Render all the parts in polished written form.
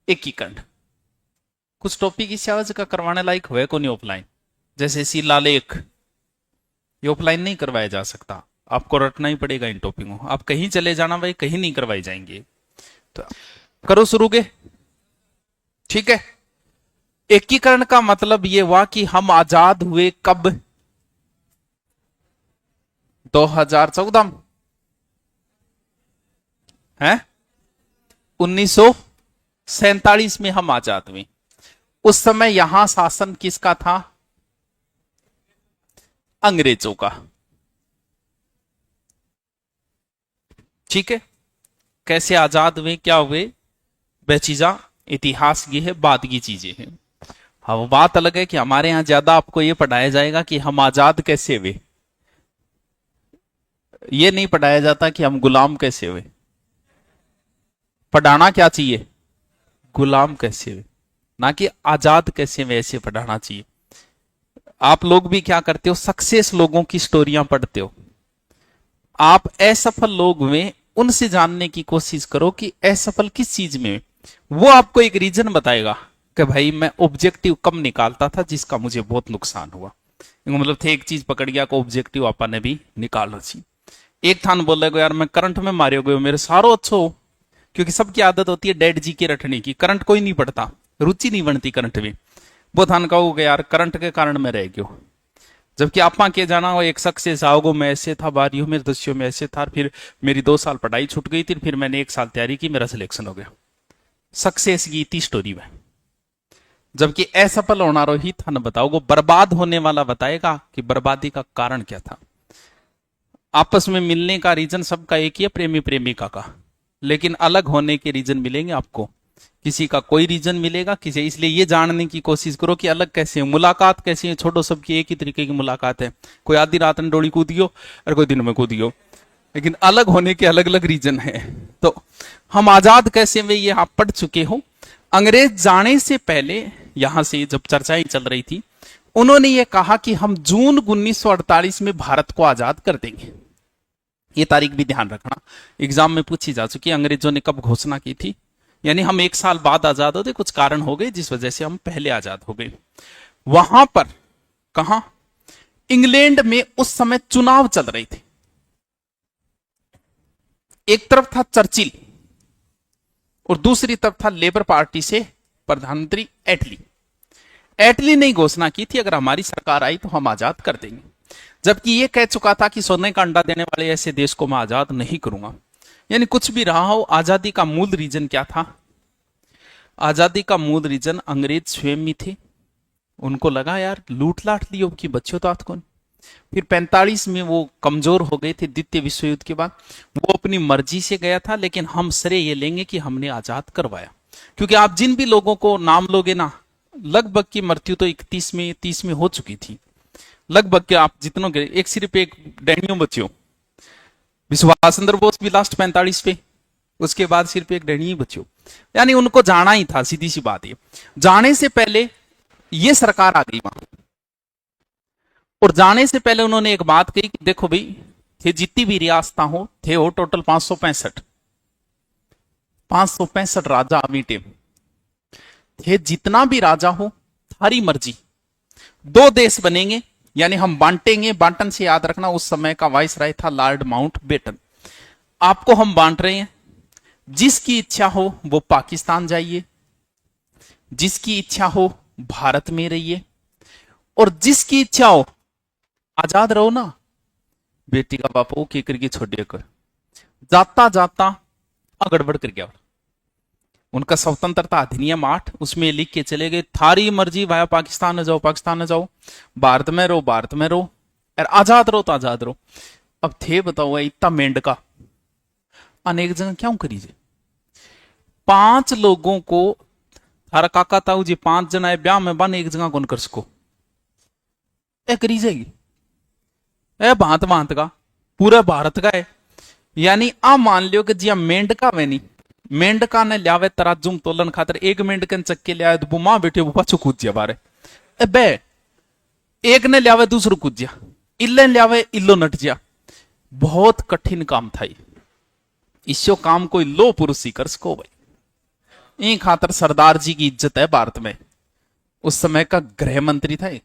एकीकरण। कुछ टॉपिक इस आवाज का करवाने लायक हुए को नहीं ऑफलाइन, जैसे शिलालेख, ये ऑफलाइन नहीं करवाया जा सकता, आपको रटना ही पड़ेगा इन टॉपिकों। आप कहीं चले जाना भाई, कहीं नहीं करवाई जाएंगे। तो करो शुरू के। ठीक है, एकीकरण का मतलब ये हुआ कि हम आजाद हुए कब? 2014 में है, 1947 में हम आजाद हुए। उस समय यहां शासन किसका था? अंग्रेजों का। ठीक है, कैसे आजाद हुए, क्या हुए, वह चीजा इतिहास की है, बाद की चीजें हैं। हाँ, बात अलग है कि हमारे यहां ज्यादा आपको यह पढ़ाया जाएगा कि हम आजाद कैसे हुए, ये नहीं पढ़ाया जाता कि हम गुलाम कैसे हुए। पढ़ाना क्या चाहिए? गुलाम कैसे हुए, ना कि आजाद कैसे हुए, ऐसे पढ़ाना चाहिए। आप लोग भी क्या करते हो, सक्सेस लोगों की स्टोरियां पढ़ते हो। आप असफल लोग में उनसे जानने की कोशिश करो कि असफल किस चीज में, वो आपको एक रीजन बताएगा कि भाई मैं ऑब्जेक्टिव कम निकालता था जिसका मुझे बहुत नुकसान हुआ। मतलब थे एक चीज पकड़ गया को ऑब्जेक्टिव आपा ने भी निकालना चाहिए। एक थान बोल रहे यार मैं करंट में मारे गए मेरे सारो अच्छो हो, क्योंकि सबकी आदत होती है डेड जी के रटने की, करंट कोई नहीं पड़ता, रुचि नहीं बनती करंट में। वो थान कहोगे यार करंट के कारण मैं रह गयो, जबकि आपा के जाना हो एक सक्सेस आओगो, मैं ऐसे था, बारियों में दस्यों में ऐसे था, फिर मेरी 2 साल पढ़ाई छूट गई थी, फिर मैंने 1 साल तैयारी की, मेरा सिलेक्शन हो गया। सक्सेस की इतनी स्टोरी में, जबकि असफल होना रो ही था न बताओगे, बर्बाद होने वाला बताएगा कि बर्बादी का कारण क्या था। आपस में मिलने का रीजन सबका एक ही है, प्रेमी प्रेमिका का, लेकिन अलग होने के रीजन मिलेंगे आपको। किसी का कोई रीजन मिलेगा किसी, इसलिए ये जानने की कोशिश करो कि अलग कैसे है, मुलाकात कैसी है, छोड़ो सबकी एक ही तरीके की मुलाकात है। कोई आधी रात में डोली कूदियो और कोई दिन में कूदियो, लेकिन अलग होने के अलग अलग रीजन है। तो हम आजाद कैसे हुए ये आप पढ़ चुके हो। अंग्रेज जाने से पहले यहां से जब चर्चाएं चल रही थी, उन्होंने ये कहा कि हम जून 1948 में भारत को आजाद कर देंगे। ये तारीख भी ध्यान रखना, एग्जाम में पूछी जा चुकी है, अंग्रेजों ने कब घोषणा की थी। यानी हम 1 साल बाद आजाद होते, कुछ कारण हो गए जिस वजह से हम पहले आजाद हो गए। वहां पर कहा, इंग्लैंड में उस समय चुनाव चल रहे थे। एक तरफ था चर्चिल और दूसरी तरफ था लेबर पार्टी से प्रधानमंत्री एटली। एटली ने घोषणा की थी अगर हमारी सरकार आई तो हम आजाद कर देंगे, जबकि यह कह चुका था कि सोने का अंडा देने वाले ऐसे देश को मैं आजाद नहीं करूंगा। यानी कुछ भी रहा हो, आजादी का मूल रीजन क्या था? आजादी का मूल रीजन अंग्रेज स्वयं ही थे। उनको लगा यार लूट लाट लियो कि बच्चों तो हाथ कौन। फिर 45 में वो कमजोर हो गए थे द्वितीय विश्व युद्ध के बाद, वो अपनी मर्जी से गया था, लेकिन हम श्रेय ये लेंगे कि हमने आजाद करवाया। क्योंकि आप जिन भी लोगों को नाम लोगे ना, लगभग की मृत्यु तो 31 में 30 में हो चुकी थी, लगभग के आप जितनों के, एक सिर्फ एक डैनियों बच्चियों, विश्वास चंद्र बोस भी लास्ट 45 पे, उसके बाद सिर्फ एक डैनी बच्चियों। यानी उनको जाना ही था, सीधी सी बात है। जाने से पहले ये सरकार आ गई वहां, और जाने से पहले उन्होंने एक बात कही कि देखो भाई, थे जितनी भी रियासता हो थे हो टोटल 565 राजा अमीटे थे, जितना भी राजा हो थारी मर्जी, 2 देश बनेंगे, यानी हम बांटेंगे। बांटन से याद रखना उस समय का वाइस राय था लॉर्ड माउंट बेटन। आपको हम बांट रहे हैं, जिसकी इच्छा हो वो पाकिस्तान जाइए, जिसकी इच्छा हो भारत में रहिए, और जिसकी इच्छा हो आजाद रहो ना। बेटी का बाप ओ के करके छोड़िए कर, जाता जाता गड़बड़ कर गया। उनका स्वतंत्रता अधिनियम 8 उसमें लिख के चले गए थारी मर्जी, भाया पाकिस्तान में जाओ पाकिस्तान में जाओ, भारत में रहो भारत में रहो, और आजाद रहो तो आजाद रहो। अब थे बताओ इतना मेंढका अनेक जगह क्यों करीजे? 5 लोगों को थारा काका ताऊ जी 5 जना ब्याह में बन एक जगह कौन कर सको, ए करी जाएगी ए भांत भांत का पूरा भारत का है। यानी आ मान लियो कि जी मेंढका वे नहीं, मेंढका ने लियावे तराजू तोलन खातर एक मेंढकन चक्के लिया तो मां बैठे वो पाछू कूद दिया बारे, बे एक ने लियावे दूसरो कूद दिया, इल्ले लियावे इल्लो नट दिया। बहुत कठिन काम था, इसो काम कोई लो पुरुष ही कर सको भाई। इन खातर सरदार जी की इज्जत है भारत में। उस समय का गृह मंत्री था ये।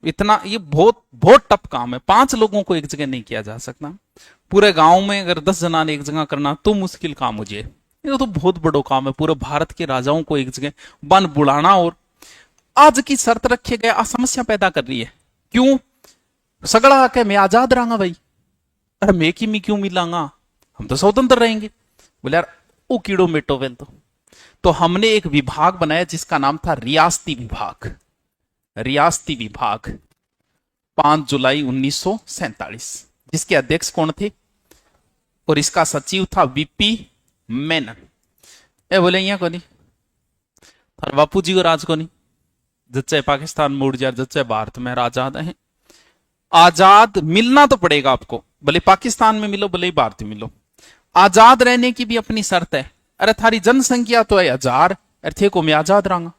इतना ये बहुत बहुत टफ काम है, 5 लोगों को एक जगह नहीं किया जा सकता। पूरे गांव में अगर 10 जना ने एक जगह करना तो मुश्किल काम हो जाए, ये तो बहुत बड़ो काम है। पूरे भारत के राजाओं को एक जगह बन बुलाना, और आज की शर्त रखे गए समस्या पैदा कर रही है। क्यों? सगड़ा आके मैं आजाद रहूंगा भाई, अरे मैं की मैं क्यों मिलांगा, हम तो स्वतंत्र रहेंगे। बोले यार ओ कीड़ो मेटो वेल। तो हमने एक विभाग बनाया जिसका नाम था रियासती विभाग। रियासती विभाग 5 जुलाई 1947, जिसके अध्यक्ष कौन थे और इसका सचिव था वीपी मेनन। ए बोले यहाँ को नहीं थार बापू जी को राज को नहीं, जच्चे पाकिस्तान में उड़ जाए, जच्चे भारत में आजाद है। आजाद मिलना तो पड़ेगा आपको, भले पाकिस्तान में मिलो भले ही भारत में मिलो। आजाद रहने की भी अपनी शर्त है। अरे थारी जनसंख्या तो है 1000, अरे थे को मैं आजाद रहूंगा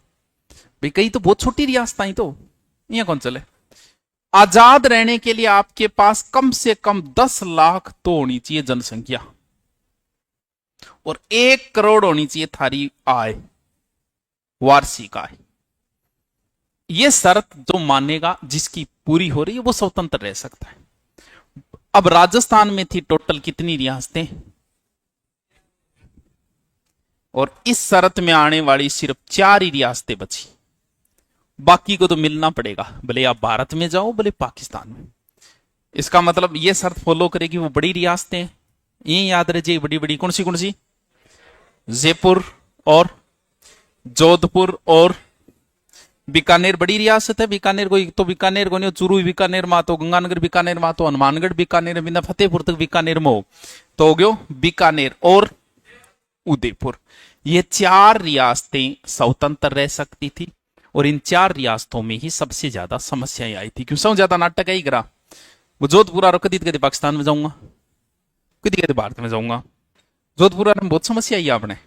भाई। कई तो बहुत छोटी रियासत ही, तो यहाँ कौन चले। आजाद रहने के लिए आपके पास कम से कम 10 लाख तो होनी चाहिए जनसंख्या, और 1 करोड़ होनी चाहिए थारी आय, वार्षिक आय। ये शर्त जो मानेगा, जिसकी पूरी हो रही है, वो स्वतंत्र रह सकता है। अब राजस्थान में थी टोटल कितनी रियासतें, और इस शर्त में आने वाली सिर्फ 4 ही रियासतें बची। बाकी को तो मिलना पड़ेगा, भले आप भारत में जाओ भले पाकिस्तान में। इसका मतलब ये शर्त फॉलो करेगी वो बड़ी रियासतें। ये याद रहे, बड़ी बड़ी कौन सी? जयपुर और जोधपुर और बीकानेर बड़ी रियासत है। बीकानेर को तो बीकानेर को नहीं, चूरू बीकानेर मा तो, गंगानगर बीकानेर मा तो, हनुमानगढ़ बीकानेर बिना फतेहपुर तक बीकानेर में हो तो हो गयो बीकानेर और उदयपुर। ये 4 रियासतें स्वतंत्र रह सकती थी, और इन 4 रियासतों में ही सबसे ज्यादा समस्याएं आई थी। क्यों? सब ज्यादा नाटक है ही करा। वो जोधपुर आरो कदी कदी पाकिस्तान में जाऊंगा, कदी कदी भारत में जाऊंगा। जोधपुर में बहुत समस्या आई आपने।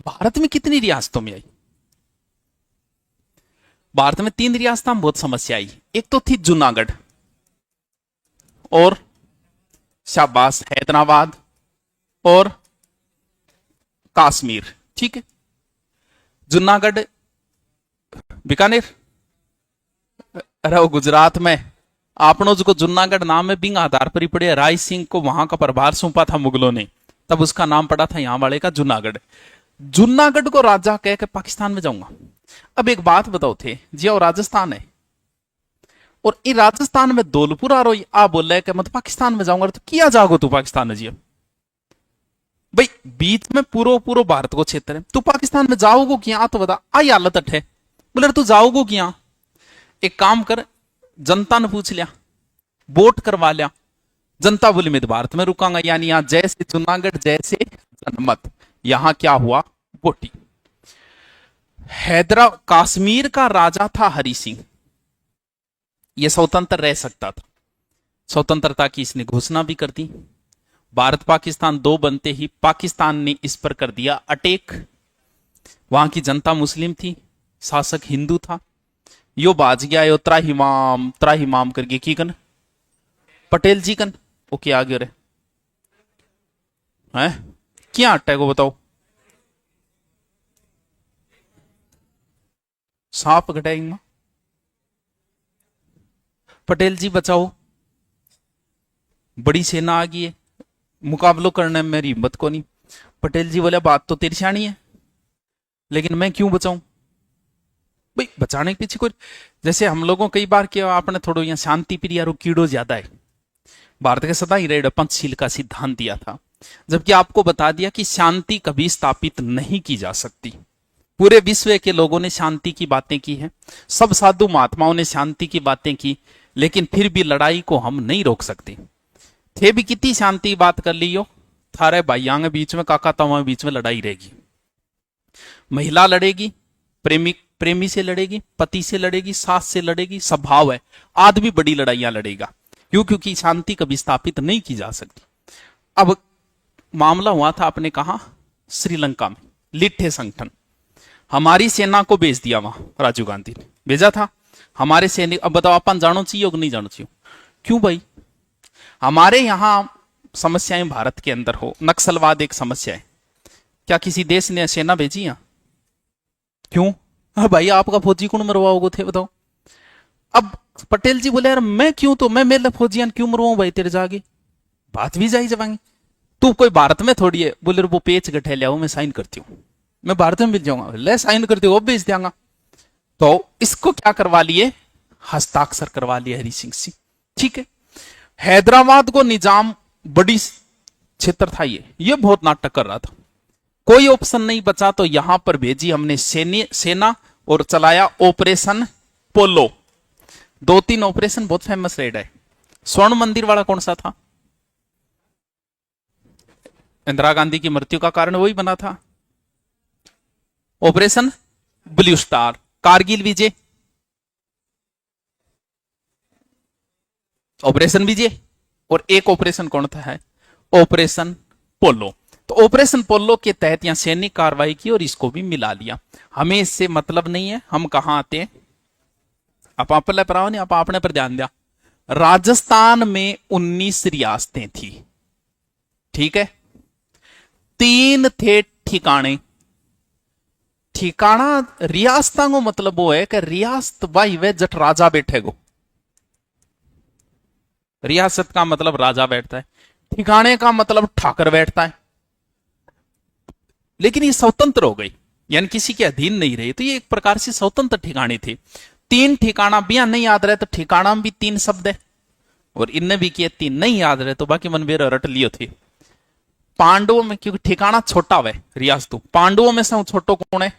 भारत में कितनी रियासतों में आई? भारत में 3 रियासतों में बहुत समस्या आई। एक तो थी जूनागढ़ और शाबाश हैदराबाद और कश्मीर, ठीक है। जूनागढ़ बीकानेर, अरे वो गुजरात में आपनो जो जूनागढ़ नाम है बिंग आधार पर ही पड़े। राय सिंह को वहां का प्रभार सौंपा था मुगलों ने, तब उसका नाम पड़ा था यहां वाले का जूनागढ़। जूनागढ़ को राजा कह के पाकिस्तान में जाऊंगा। अब एक बात बताओ थे जी, और राजस्थान है, और ये राजस्थान में धौलपुर आ रही आ बोल रहे मैं तो पाकिस्तान में जाऊंगा। तो किया जाओगे तू पाकिस्तान में जी? भाई बीच में पूरो पूरो भारत को क्षेत्र है, तू पाकिस्तान में जाओगो क्या? तो बता, आई हालत अठे। बोले तू जाओगो क्या? एक काम कर, जनता ने पूछ लिया, वोट करवा लिया। जनता बोली मैं तो भारत में रुकांगा, यानी यहां जैसे जूनागढ़ जैसे जनमत, यहां क्या हुआ? वोटिंग। कश्मीर का राजा था हरि सिंह, यह स्वतंत्र रह सकता था। स्वतंत्रता की इसने घोषणा भी कर दी। भारत पाकिस्तान 2 बनते ही पाकिस्तान ने इस पर कर दिया अटैक। वहां की जनता मुस्लिम थी, शासक हिंदू था। यो बाज गया, यो त्राहिमाम करके की कन पटेल जी कन वो क्या आगे रे हैं क्या अटैक को बताओ। सांप घटाएंगे पटेल जी बचाओ, बड़ी सेना आ गई है, मुकाबलो करने में मेरी हिम्मत को नहीं। पटेल जी बोले बात तो तेरी शानी है, लेकिन मैं क्यों बचाऊं भाई? बचाने के पीछे कोई, जैसे हम लोगों कई बार किया आपने थोड़ा यहाँ शांति प्रिय और कीड़ो ज्यादा है। भारत के सदा ही रेड पंचशील का सिद्धांत दिया था, जबकि आपको बता दिया कि शांति कभी स्थापित नहीं की जा सकती। पूरे विश्व के लोगों ने शांति की बातें की हैं, सब साधु महात्माओं ने शांति की बातें की, लेकिन फिर भी लड़ाई को हम नहीं रोक सकते थे। भी कितनी शांति बात कर ली हो, थारे भाइयों के बीच में, काका तावा के बीच में लड़ाई रहेगी। महिला लड़ेगी, प्रेमी से लड़ेगी, पति से लड़ेगी, सास से लड़ेगी, स्वभाव है। आदमी बड़ी लड़ाइयां लड़ेगा, क्यों? क्योंकि शांति कभी स्थापित नहीं की जा सकती। अब मामला हुआ था, आपने कहा श्रीलंका में लिट्ठे संगठन, हमारी सेना को भेज दिया वहां, राजीव गांधी ने भेजा था हमारे सैनिक। अब बताओ अपन जानो चाहिए कि नहीं जानो चाहिए? क्यों भाई? हमारे यहां समस्याएं भारत के अंदर हो, नक्सलवाद एक समस्या है। क्या किसी देश ने सेना भेजी यहां? क्यों? हाँ भाई, आपका फौजी कौन मरवाओगे थे बताओ? अब पटेल जी बोले यार मैं क्यों, तो मैं मेरे फौजियान क्यों मरवाऊं भाई तेरे जागे, बात भी जाई जवाएंगे। तू कोई भारत में थोड़ी है, बोले वो पेच गठे लिया मैं साइन करती हूँ, मैं भारत में मिल जाऊंगा, ले साइन करती हूँ, वो भेज देंगा। तो इसको क्या करवा लिए, हस्ताक्षर करवा लिए हरि सिंह सिंह। ठीक है। हैदराबाद को निजाम बड़ी क्षेत्र था, ये बहुत नाटक कर रहा था, कोई ऑप्शन नहीं बचा तो यहां पर भेजी हमने सेना और चलाया ऑपरेशन पोलो। 2-3 ऑपरेशन बहुत फेमस रहे है। स्वर्ण मंदिर वाला कौन सा था? इंदिरा गांधी की मृत्यु का कारण वही बना था। ऑपरेशन ब्लू स्टार, कारगिल विजय, ऑपरेशन विजय, और एक ऑपरेशन कौन था है, ऑपरेशन पोलो। तो ऑपरेशन पोलो के तहत यहां सैनिक कार्रवाई की और इसको भी मिला लिया। हमें इससे मतलब नहीं है, हम कहां आते हैं, आप पर आओ नहीं, आप अपने पर ध्यान दिया। राजस्थान में 19 रियासतें थी, ठीक है, 3 थे ठिकाने। ठिकाना रियासता को मतलब वो है कि रियासत भाई वे जट राजा बैठे गो, रियासत का मतलब राजा बैठता है, ठिकाने का मतलब ठाकर बैठता है। लेकिन ये स्वतंत्र हो गई, यानी किसी के अधीन नहीं रहे, तो ये एक प्रकार से स्वतंत्र ठिकाने थे। 3 ठिकाना भी नहीं याद रहे तो ठिकाना में भी 3 शब्द है, और इनने भी किए 3 नहीं याद रहे तो बाकी मनवेर रट लियो थे। पांडवों में, क्योंकि ठिकाना छोटा हुआ रियासतु, पांडवों में से छोटो कौन है,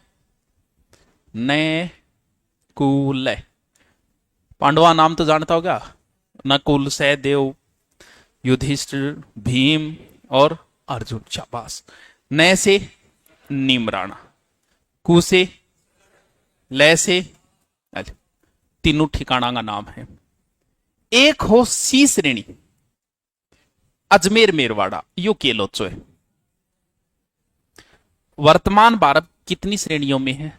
ने कुल। पांडवा नाम तो जानता होगा, नकुल, सहदेव, युधिष्ठिर, भीम और अर्जुन। शाबाश। न से नीमराणा, कु से, ले से, तीनों ठिकाना का नाम है। एक हो सी श्रेणी, अजमेर मेरवाड़ा, यो केलोचो है। वर्तमान भारत कितनी श्रेणियों में है?